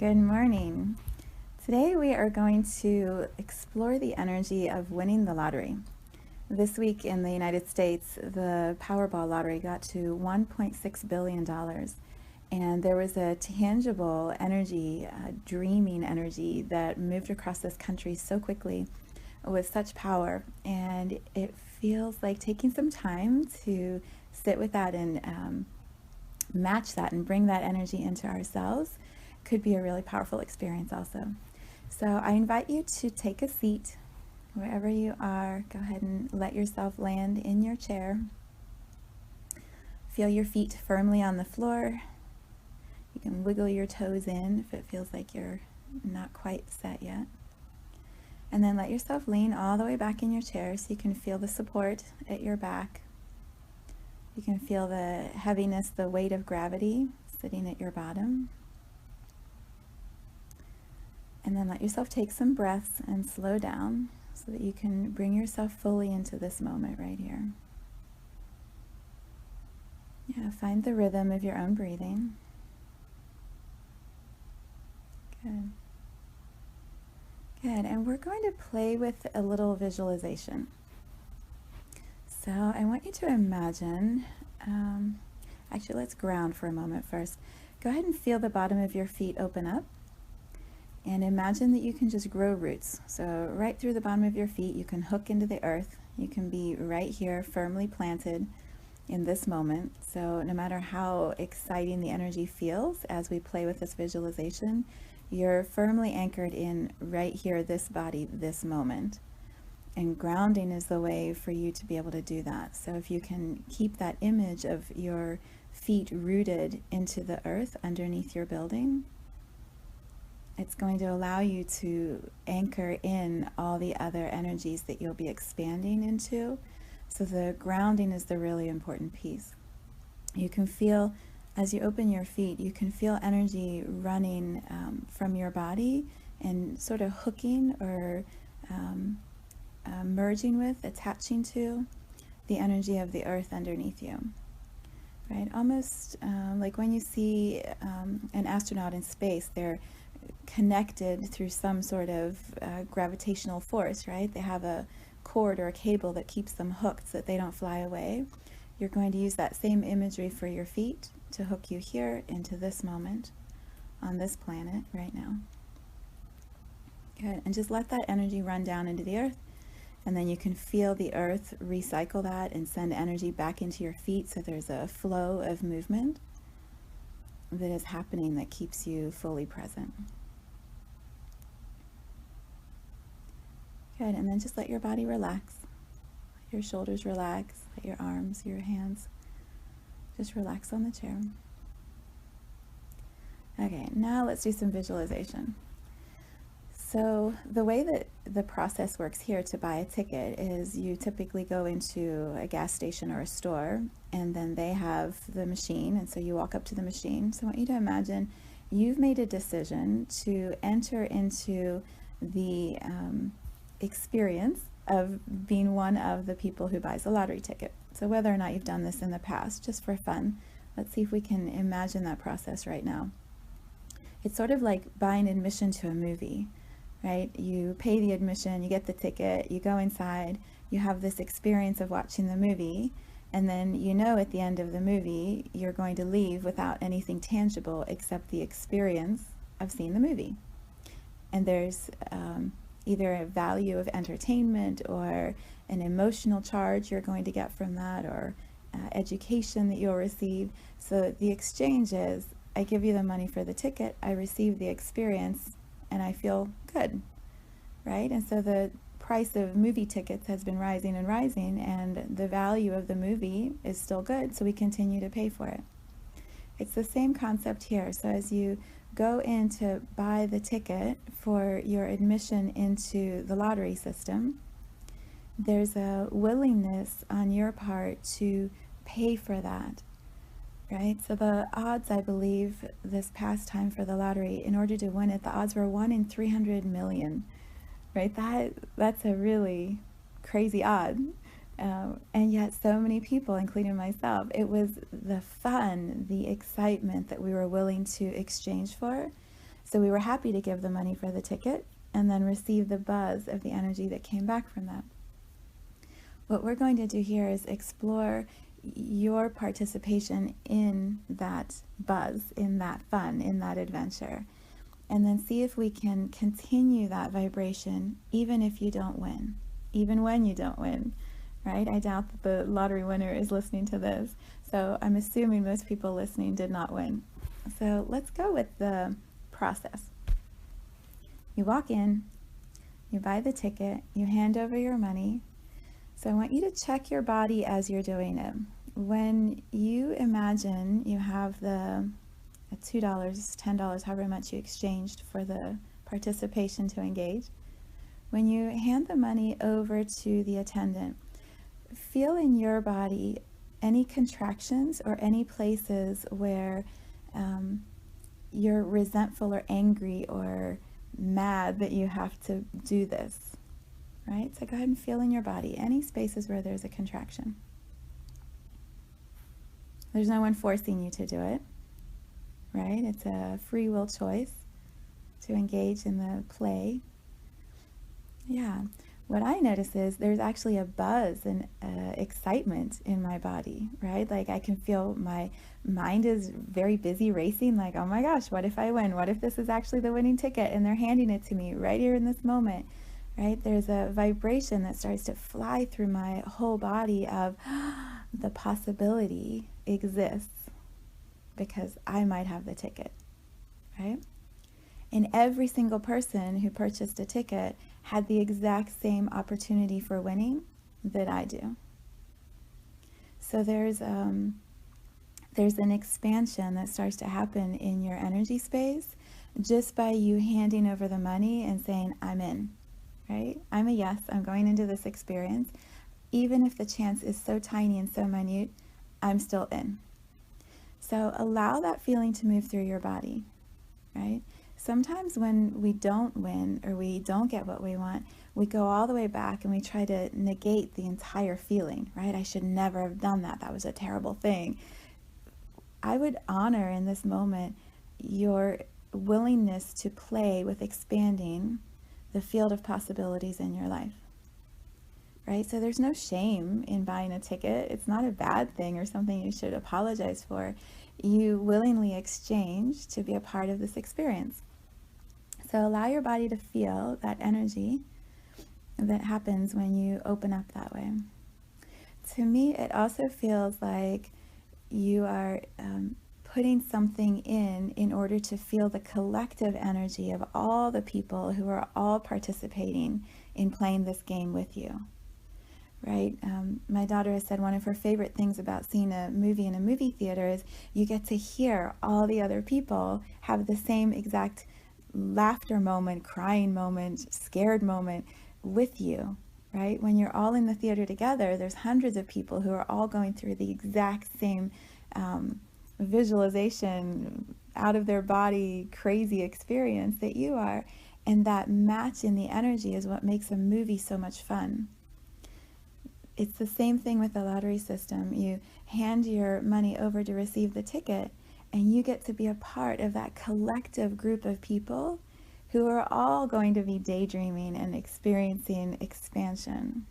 Good morning. Today we are going to explore the energy of winning the lottery. This week in the United States, the Powerball Lottery got to $1.6 billion. And there was a tangible energy, dreaming energy that moved across this country so quickly with such power. And it feels like taking some time to sit with that and match that and bring that energy into ourselves could be a really powerful experience also. So I invite you to take a seat wherever you are. Go ahead and let yourself land in your chair. Feel your feet firmly on the floor. You can wiggle your toes in if it feels like you're not quite set yet. And then let yourself lean all the way back in your chair so you can feel the support at your back. You can feel the heaviness, the weight of gravity sitting at your bottom. And then let yourself take some breaths and slow down so that you can bring yourself fully into this moment right here. Yeah, find the rhythm of your own breathing. Good. Good, and we're going to play with a little visualization. So I want you to imagine, actually let's ground for a moment first. Go ahead and feel the bottom of your feet open up. And imagine that you can just grow roots. So right through the bottom of your feet, you can hook into the earth. You can be right here, firmly planted in this moment. So no matter how exciting the energy feels as we play with this visualization, you're firmly anchored in right here, this body, this moment. And grounding is the way for you to be able to do that. So if you can keep that image of your feet rooted into the earth underneath your building, it's going to allow you to anchor in all the other energies that you'll be expanding into. So the grounding is the really important piece. You can feel, as you open your feet, you can feel energy running from your body and sort of hooking or merging with, attaching to the energy of the earth underneath you. Right? Almost like when you see an astronaut in space, they're connected through some sort of gravitational force, right? They have a cord or a cable that keeps them hooked so that they don't fly away. You're going to use that same imagery for your feet to hook you here into this moment on this planet right now. Good. And just let that energy run down into the earth, and then you can feel the earth recycle that and send energy back into your feet, so there's a flow of movement that is happening that keeps you fully present. Good, and then just let your body relax. Let your shoulders relax, let your arms, your hands just relax on the chair. Okay, now let's do some visualization. So the way that the process works here to buy a ticket is you typically go into a gas station or a store, and then they have the machine, and so you walk up to the machine. So I want you to imagine you've made a decision to enter into the experience of being one of the people who buys a lottery ticket. So whether or not you've done this in the past, just for fun, let's see if we can imagine that process right now. It's sort of like buying admission to a movie. Right? You pay the admission, you get the ticket, you go inside, you have this experience of watching the movie, and then you know at the end of the movie you're going to leave without anything tangible except the experience of seeing the movie. And there's either a value of entertainment or an emotional charge you're going to get from that, or education that you'll receive. So the exchange is, I give you the money for the ticket, I receive the experience, and I feel good, right? And so the price of movie tickets has been rising and rising, and the value of the movie is still good, so we continue to pay for it. It's the same concept here. So as you go in to buy the ticket for your admission into the lottery system, there's a willingness on your part to pay for that. Right? So the odds, I believe, this past time for the lottery, in order to win it, the odds were 1 in 300 million. Right? That's a really crazy odd. And yet so many people, including myself, it was the fun, the excitement that we were willing to exchange for. So we were happy to give the money for the ticket and then receive the buzz of the energy that came back from that. What we're going to do here is explore your participation in that buzz, in that fun, in that adventure, and then see if we can continue that vibration even if you don't win, even when you don't win, right? I doubt that the lottery winner is listening to this, so I'm assuming most people listening did not win. So let's go with the process. You walk in, you buy the ticket, you hand over your money. So I want you to check your body as you're doing it. When you imagine you have the $2, $10, however much you exchanged for the participation to engage, when you hand the money over to the attendant, feel in your body any contractions or any places where you're resentful or angry or mad that you have to do this, right? So go ahead and feel in your body any spaces where there's a contraction. There's no one forcing you to do it, right? It's a free will choice to engage in the play. Yeah. What I notice is there's actually a buzz and excitement in my body, right? Like I can feel my mind is very busy racing, like, oh my gosh, what if I win? What if this is actually the winning ticket and they're handing it to me right here in this moment, right? There's a vibration that starts to fly through my whole body of the possibility exists because I might have the ticket, right? And every single person who purchased a ticket had the exact same opportunity for winning that I do. So there's an expansion that starts to happen in your energy space just by you handing over the money and saying, I'm in, right? I'm a yes, I'm going into this experience. Even if the chance is so tiny and so minute, I'm still in. So allow that feeling to move through your body, right? Sometimes when we don't win or we don't get what we want, we go all the way back and we try to negate the entire feeling, right? I should never have done that. That was a terrible thing. I would honor in this moment your willingness to play with expanding the field of possibilities in your life, right? So there's no shame in buying a ticket. It's not a bad thing or something you should apologize for. You willingly exchange to be a part of this experience. So allow your body to feel that energy that happens when you open up that way. To me, it also feels like you are putting something in order to feel the collective energy of all the people who are all participating in playing this game with you, right? My daughter has said one of her favorite things about seeing a movie in a movie theater is you get to hear all the other people have the same exact laughter moment, crying moment, scared moment with you, right? When you're all in the theater together, there's hundreds of people who are all going through the exact same visualization, out of their body, crazy experience that you are. And that match in the energy is what makes a movie so much fun. It's the same thing with the lottery system. You hand your money over to receive the ticket, and you get to be a part of that collective group of people who are all going to be daydreaming and experiencing expansion.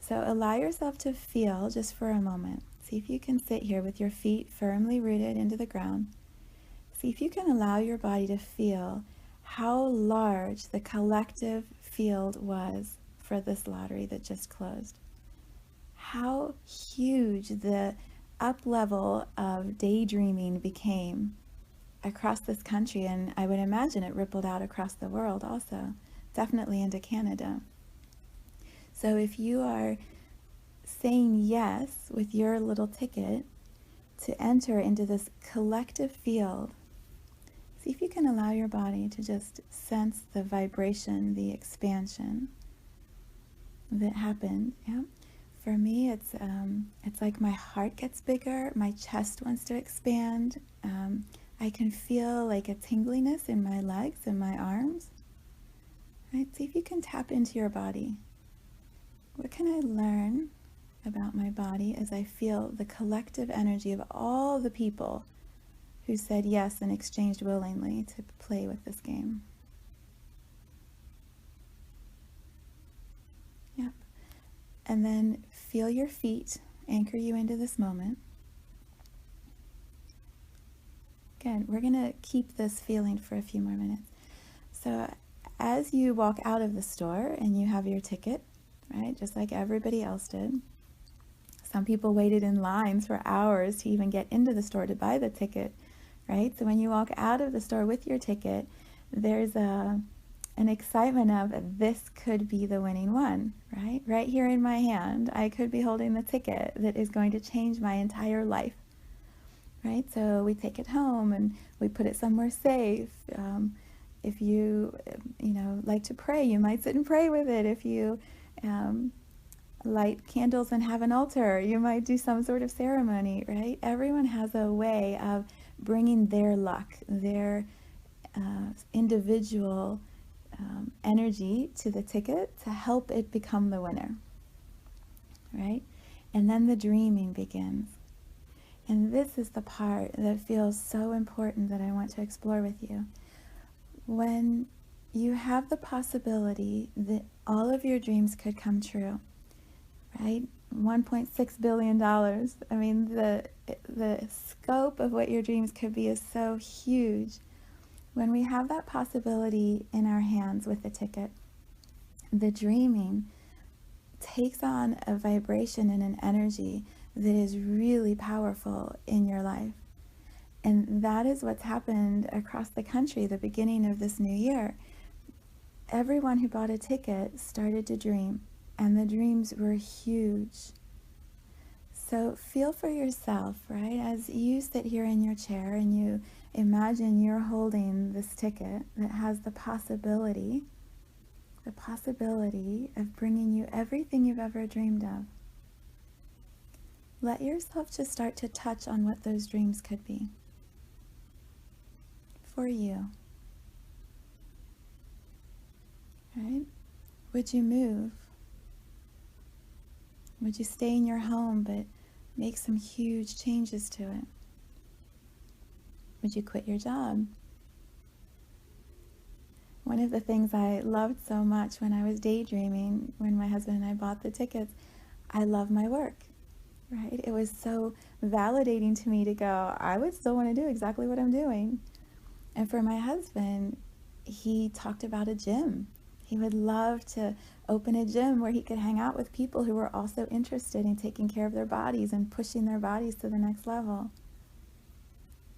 So allow yourself to feel just for a moment. See if you can sit here with your feet firmly rooted into the ground. See if you can allow your body to feel how large the collective field was for this lottery that just closed. How huge the up level of daydreaming became across this country, and I would imagine it rippled out across the world also, definitely into Canada. So if you are saying yes with your little ticket to enter into this collective field, see if you can allow your body to just sense the vibration, the expansion that happened. Yeah. For me, it's like my heart gets bigger, my chest wants to expand. I can feel like a tingliness in my legs and my arms. Right? See if you can tap into your body. What can I learn about my body as I feel the collective energy of all the people who said yes and exchanged willingly to play with this game. Yep. And then feel your feet anchor you into this moment. Again, we're going to keep this feeling for a few more minutes. So as you walk out of the store and you have your ticket, right, just like everybody else did. Some people waited in lines for hours to even get into the store to buy the ticket, right? So when you walk out of the store with your ticket, there's an excitement of this could be the winning one, right? Right here in my hand, I could be holding the ticket that is going to change my entire life, right? So we take it home and we put it somewhere safe. If you like to pray, you might sit and pray with it. If you light candles and have an altar, you might do some sort of ceremony, right? Everyone has a way of bringing their luck, their individual energy to the ticket to help it become the winner, right? And then the dreaming begins. And this is the part that feels so important that I want to explore with you. When you have the possibility that all of your dreams could come true, right? $1.6 billion. I mean, the scope of what your dreams could be is so huge. When we have that possibility in our hands with the ticket, the dreaming takes on a vibration and an energy that is really powerful in your life. And that is what's happened across the country the beginning of this new year. Everyone who bought a ticket started to dream, and the dreams were huge. So feel for yourself, right? As you sit here in your chair and you imagine you're holding this ticket that has the possibility of bringing you everything you've ever dreamed of. Let yourself just start to touch on what those dreams could be for you. Right? Would you move? Would you stay in your home but make some huge changes to it? Would you quit your job? One of the things I loved so much when I was daydreaming, when my husband and I bought the tickets, I love my work, right? It was so validating to me to go, I would still want to do exactly what I'm doing. And for my husband, he talked about a gym. He would love to open a gym where he could hang out with people who were also interested in taking care of their bodies and pushing their bodies to the next level.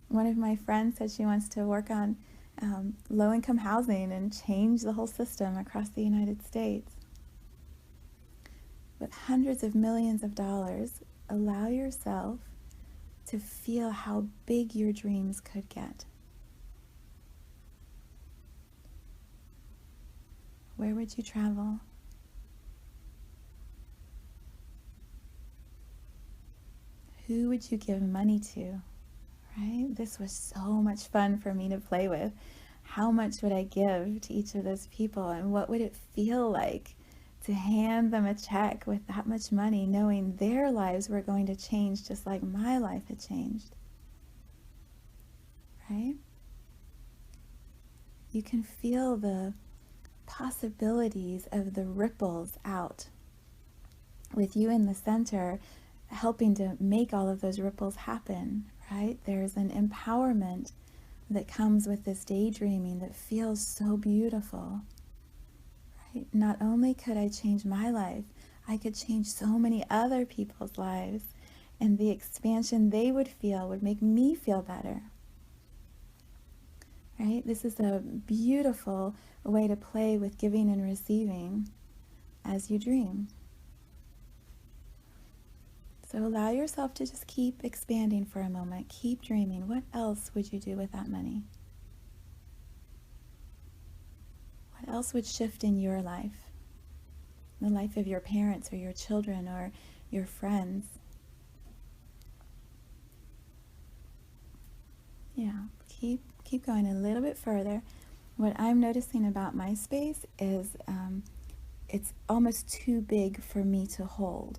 One of my friends said she wants to work on low-income housing and change the whole system across the United States. With hundreds of millions of dollars, allow yourself to feel how big your dreams could get. Where would you travel? Who would you give money to? Right? This was so much fun for me to play with. How much would I give to each of those people, and what would it feel like to hand them a check with that much money, knowing their lives were going to change just like my life had changed? Right? You can feel the possibilities of the ripples out, with you in the center helping to make all of those ripples happen, right? There's an empowerment that comes with this daydreaming that feels so beautiful, right? Not only could I change my life, I could change so many other people's lives, and the expansion they would feel would make me feel better, right? This is a beautiful way to play with giving and receiving as you dream. So allow yourself to just keep expanding for a moment. Keep dreaming. What else would you do with that money? What else would shift in your life? The life of your parents or your children or your friends? Yeah, keep going a little bit further. What I'm noticing about my space is it's almost too big for me to hold,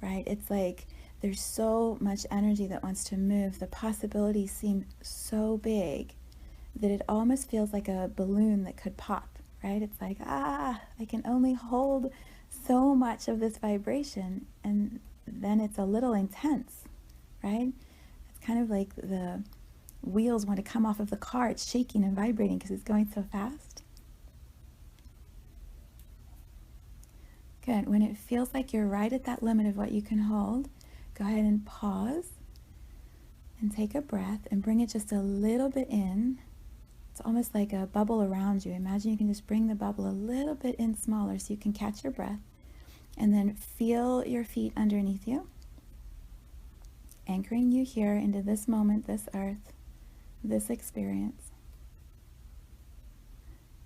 right? It's like There's so much energy that wants to move. The possibilities seem so big that it almost feels like a balloon that could pop, right? It's like, I can only hold so much of this vibration, and then it's a little intense, right? It's kind of like the wheels want to come off of the car. It's shaking and vibrating because it's going so fast. Good. When it feels like you're right at that limit of what you can hold, go ahead and pause and take a breath and bring it just a little bit in. It's almost like a bubble around you. Imagine you can just bring the bubble a little bit in smaller so you can catch your breath. And then feel your feet underneath you, anchoring you here into this moment, this earth, this experience.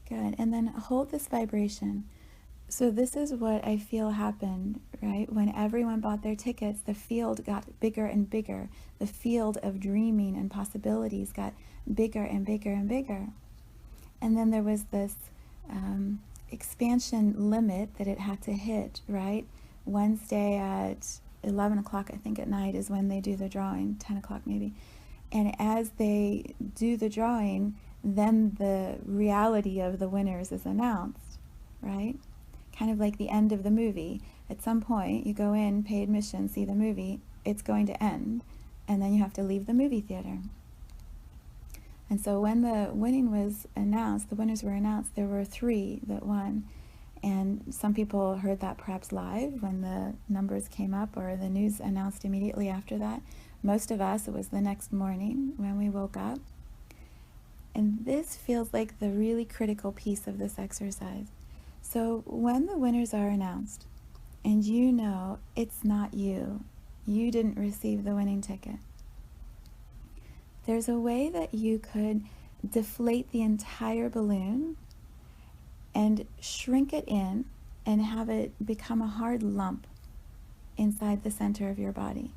Good. And then hold this vibration. So this is what I feel happened, right? When everyone bought their tickets, the field got bigger and bigger. The field of dreaming and possibilities got bigger and bigger and bigger. And then there was this expansion limit that it had to hit, right? Wednesday at 11 o'clock, I think, at night is when they do the drawing, 10 o'clock maybe. And as they do the drawing, then the reality of the winners is announced, right? Kind of like the end of the movie. At some point, you go in, pay admission, see the movie, it's going to end, and then you have to leave the movie theater. And so when the winning was announced, the winners were announced, there were 3 that won. And some people heard that perhaps live when the numbers came up, or the news announced immediately after that. Most of us, it was the next morning when we woke up. And this feels like the really critical piece of this exercise. So when the winners are announced, and you know it's not you didn't receive the winning ticket, there's a way that you could deflate the entire balloon and shrink it in and have it become a hard lump inside the center of your body,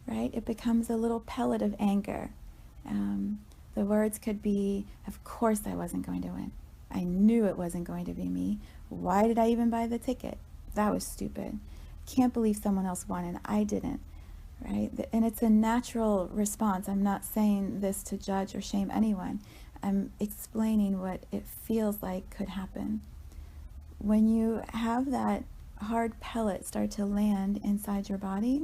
right? It becomes a little pellet of anger. The words could be, of course I wasn't going to win. I knew it wasn't going to be me. Why did I even buy the ticket? That was stupid. Can't believe someone else won and I didn't, right? And it's a natural response. I'm not saying this to judge or shame anyone. I'm explaining what it feels like could happen. When you have that hard pellet start to land inside your body,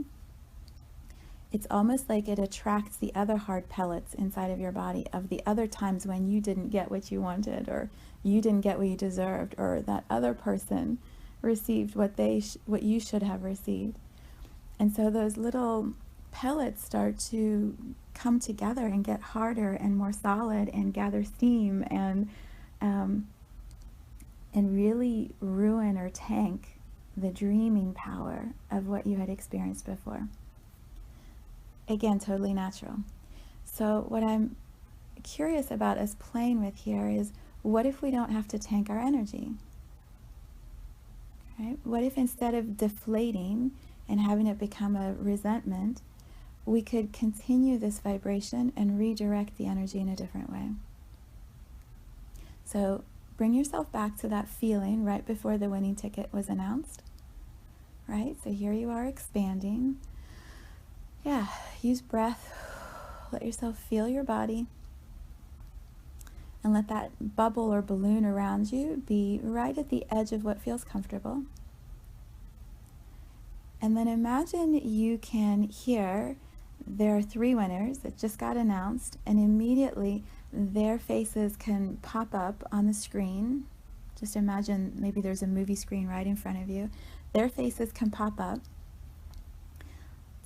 it's almost like it attracts the other hard pellets inside of your body of the other times when you didn't get what you wanted, or you didn't get what you deserved, or that other person received what you should have received. And so those little pellets start to come together and get harder and more solid and gather steam and really ruin or tank the dreaming power of what you had experienced before. Again, totally natural. So what I'm curious about us playing with here is, what if we don't have to tank our energy? Right? What if instead of deflating and having it become a resentment, we could continue this vibration and redirect the energy in a different way? So bring yourself back to that feeling right before the winning ticket was announced. Right? So here you are expanding. Yeah, use breath. Let yourself feel your body. And let that bubble or balloon around you be right at the edge of what feels comfortable. And then imagine you can hear there are 3 winners that just got announced, and immediately their faces can pop up on the screen. Just imagine maybe there's a movie screen right in front of you. Their faces can pop up.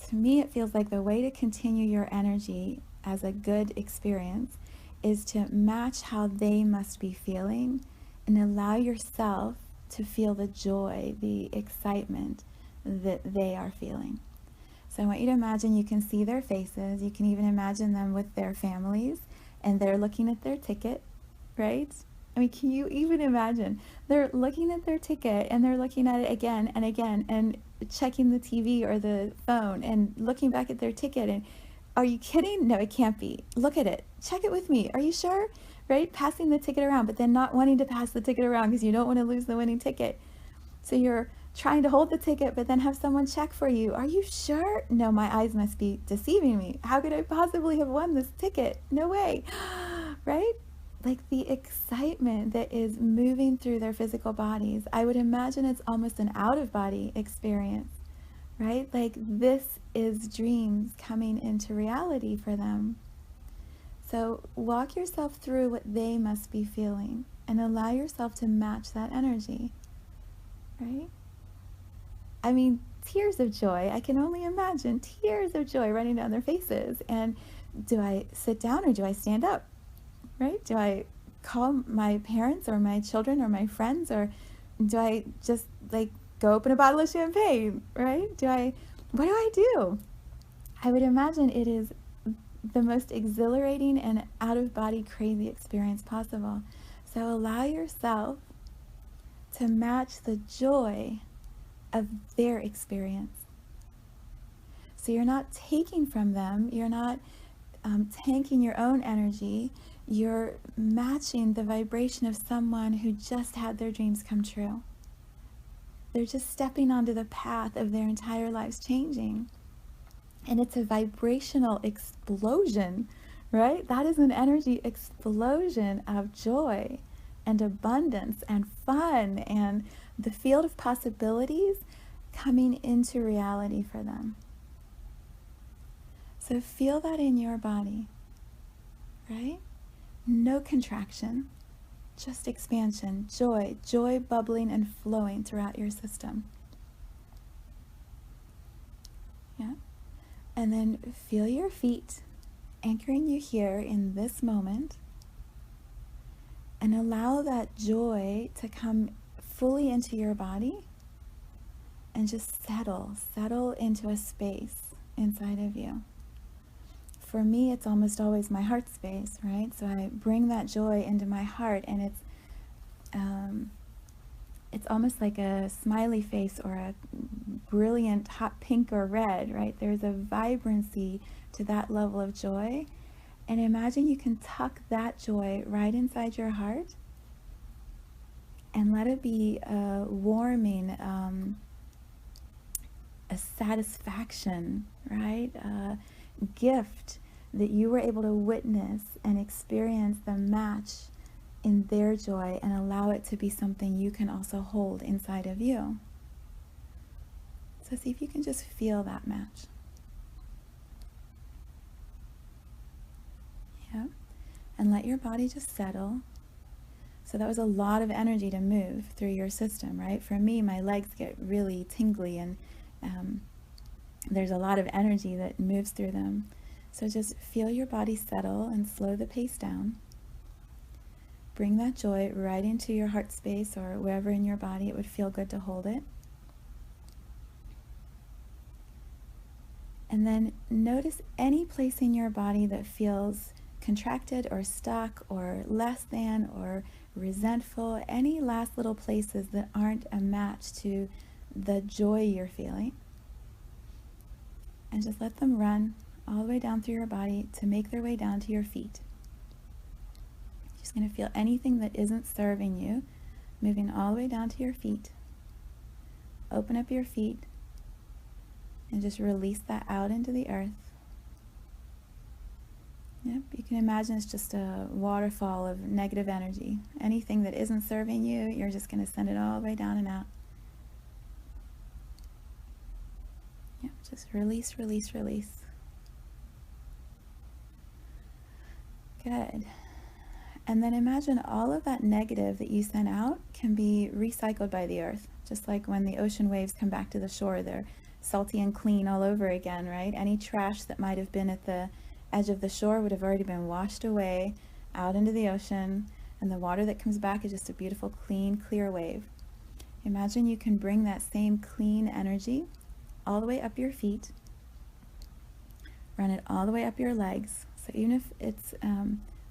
To me, it feels like the way to continue your energy as a good experience is to match how they must be feeling and allow yourself to feel the joy, the excitement that they are feeling. So I want you to imagine you can see their faces. You can even imagine them with their families and they're looking at their ticket, right? I mean, can you even imagine? They're looking at their ticket and they're looking at it again and again and checking the TV or the phone and looking back at their ticket and, are you kidding? No, it can't be. Look at it. Check it with me. Are you sure? Right? Passing the ticket around, but then not wanting to pass the ticket around because you don't want to lose the winning ticket. So you're trying to hold the ticket, but then have someone check for you. Are you sure? No, my eyes must be deceiving me. How could I possibly have won this ticket? No way. Right? Like the excitement that is moving through their physical bodies. I would imagine it's almost an out-of-body experience, right? Like this is dreams coming into reality for them. So walk yourself through what they must be feeling and allow yourself to match that energy, right? I mean, tears of joy. I can only imagine tears of joy running down their faces. And do I sit down or do I stand up? Right? Do I call my parents or my children or my friends, or do I just like go open a bottle of champagne? Right? What do I do? I would imagine it is the most exhilarating and out-of-body crazy experience possible. So allow yourself to match the joy of their experience. So you're not taking from them, you're not tanking your own energy, you're matching the vibration of someone who just had their dreams come true. They're just stepping onto the path of their entire lives changing. And it's a vibrational explosion, right? That is an energy explosion of joy and abundance and fun and the field of possibilities coming into reality for them. So feel that in your body, right? No contraction, just expansion, joy bubbling and flowing throughout your system. Yeah. And then feel your feet anchoring you here in this moment, and allow that joy to come fully into your body and just settle into a space inside of you. For me, it's almost always my heart space, right? So I bring that joy into my heart, and it's almost like a smiley face or a brilliant hot pink or red, right? There's a vibrancy to that level of joy. And imagine you can tuck that joy right inside your heart and let it be a warming, a satisfaction, right? A gift that you were able to witness and experience the match in their joy, and allow it to be something you can also hold inside of you. So see if you can just feel that match. Yeah. And let your body just settle. So that was a lot of energy to move through your system, right? For me, my legs get really tingly, and there's a lot of energy that moves through them. So just feel your body settle and slow the pace down. Bring that joy right into your heart space or wherever in your body it would feel good to hold it. And then notice any place in your body that feels contracted or stuck or less than or resentful, any last little places that aren't a match to the joy you're feeling. And just let them run all the way down through your body to make their way down to your feet. Just going to feel anything that isn't serving you, moving all the way down to your feet. Open up your feet and just release that out into the earth. Yep, you can imagine it's just a waterfall of negative energy. Anything that isn't serving you, you're just going to send it all the way down and out. Yep, just release, release, release. Good. And then imagine all of that negative that you sent out can be recycled by the earth. Just like when the ocean waves come back to the shore, they're salty and clean all over again, right? Any trash that might have been at the edge of the shore would have already been washed away out into the ocean, and the water that comes back is just a beautiful, clean, clear wave. Imagine you can bring that same clean energy all the way up your feet, run it all the way up your legs. So even if it's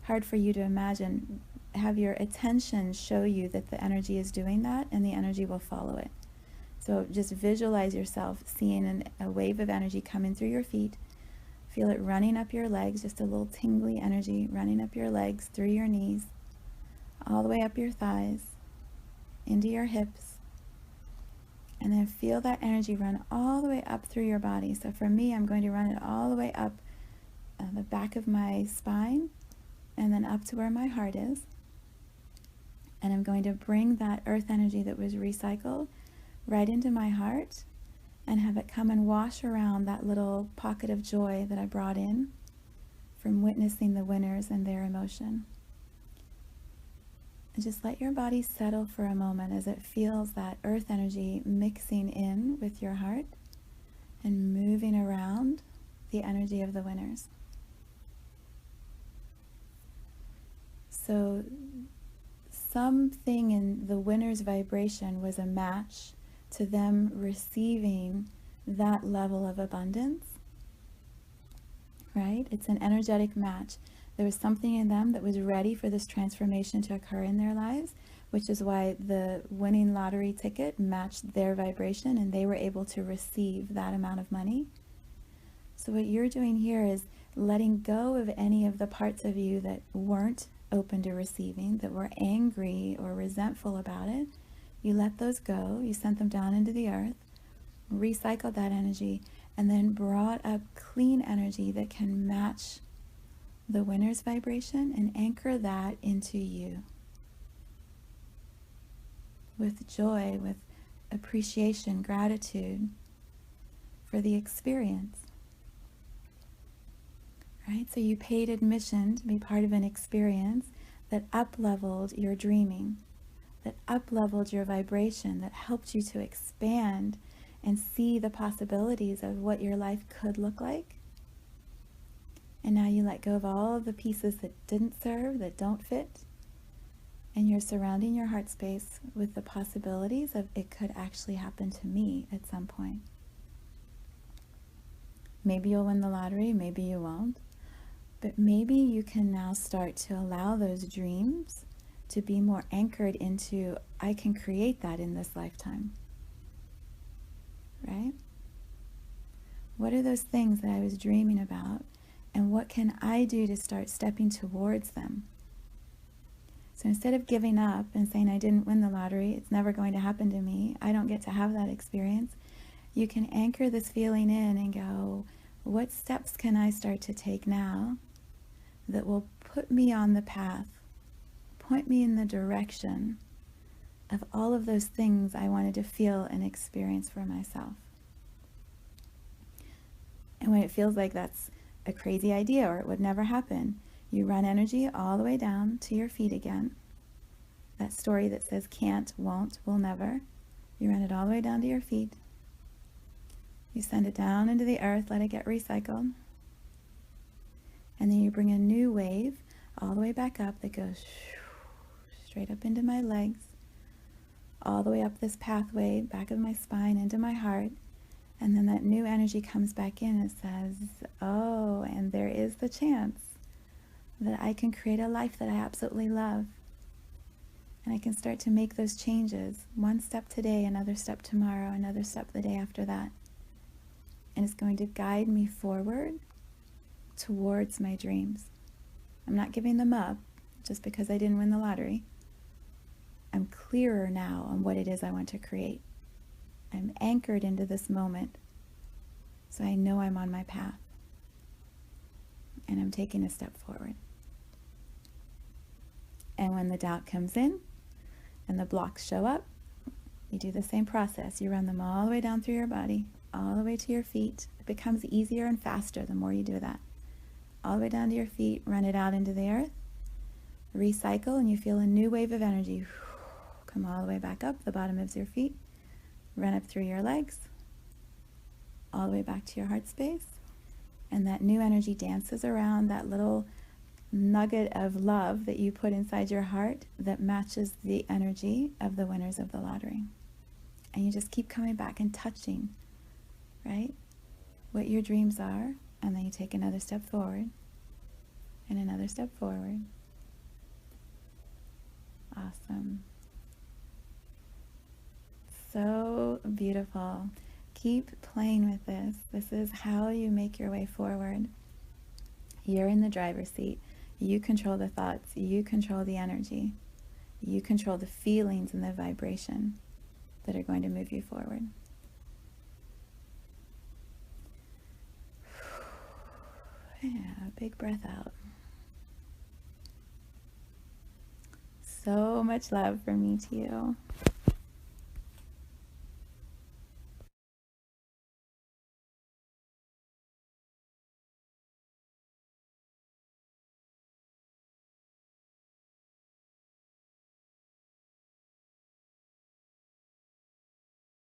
hard for you to imagine, have your attention show you that the energy is doing that, and the energy will follow it. So just visualize yourself seeing a wave of energy coming through your feet. Feel it running up your legs, just a little tingly energy running up your legs, through your knees, all the way up your thighs, into your hips, And then feel that energy run all the way up through your body. So for me, I'm going to run it all the way up the back of my spine and then up to where my heart is. And I'm going to bring that earth energy that was recycled right into my heart and have it come and wash around that little pocket of joy that I brought in from witnessing the winners and their emotion. And just let your body settle for a moment as it feels that earth energy mixing in with your heart and moving around the energy of the winners. So something in the winner's vibration was a match to them receiving that level of abundance, right? It's an energetic match. There was something in them that was ready for this transformation to occur in their lives, which is why the winning lottery ticket matched their vibration and they were able to receive that amount of money. So what you're doing here is letting go of any of the parts of you that weren't open to receiving, that were angry or resentful about it. You let those go, you sent them down into the earth, recycled that energy, and then brought up clean energy that can match the winner's vibration and anchor that into you. With joy, with appreciation, gratitude for the experience. Right? So you paid admission to be part of an experience that up-leveled your dreaming, that up-leveled your vibration, that helped you to expand and see the possibilities of what your life could look like. And now you let go of all of the pieces that didn't serve, that don't fit, and you're surrounding your heart space with the possibilities of it could actually happen to me at some point. Maybe you'll win the lottery, maybe you won't. But maybe you can now start to allow those dreams to be more anchored into, I can create that in this lifetime. Right? What are those things that I was dreaming about? And what can I do to start stepping towards them? So instead of giving up and saying, I didn't win the lottery, it's never going to happen to me, I don't get to have that experience, you can anchor this feeling in and go, what steps can I start to take now that will put me on the path, point me in the direction of all of those things I wanted to feel and experience for myself? And when it feels like that's a crazy idea or it would never happen, you run energy all the way down to your feet again. That story that says can't, won't, will never. You run it all the way down to your feet. You send it down into the earth, let it get recycled. And then you bring a new wave all the way back up that goes straight up into my legs, all the way up this pathway, back of my spine, into my heart. And then that new energy comes back in and says, oh, and there is the chance that I can create a life that I absolutely love. And I can start to make those changes. One step today, another step tomorrow, another step the day after that. And it's going to guide me forward towards my dreams. I'm not giving them up just because I didn't win the lottery. I'm clearer now on what it is I want to create. I'm anchored into this moment, so I know I'm on my path. And I'm taking a step forward. And when the doubt comes in and the blocks show up, you do the same process. You run them all the way down through your body, all the way to your feet. It becomes easier and faster the more you do that. All the way down to your feet, run it out into the earth, recycle, and you feel a new wave of energy. Come all the way back up the bottom of your feet, run up through your legs, all the way back to your heart space, and that new energy dances around that little nugget of love that you put inside your heart that matches the energy of the winners of the lottery. And you just keep coming back and touching, right, what your dreams are, and then you take another step forward and another step forward. Awesome. So beautiful. Keep playing with this. This is how you make your way forward. You're in the driver's seat. You control the thoughts. You control the energy. You control the feelings and the vibration. that are going to move you forward. Yeah, big breath out. So much love from me to you.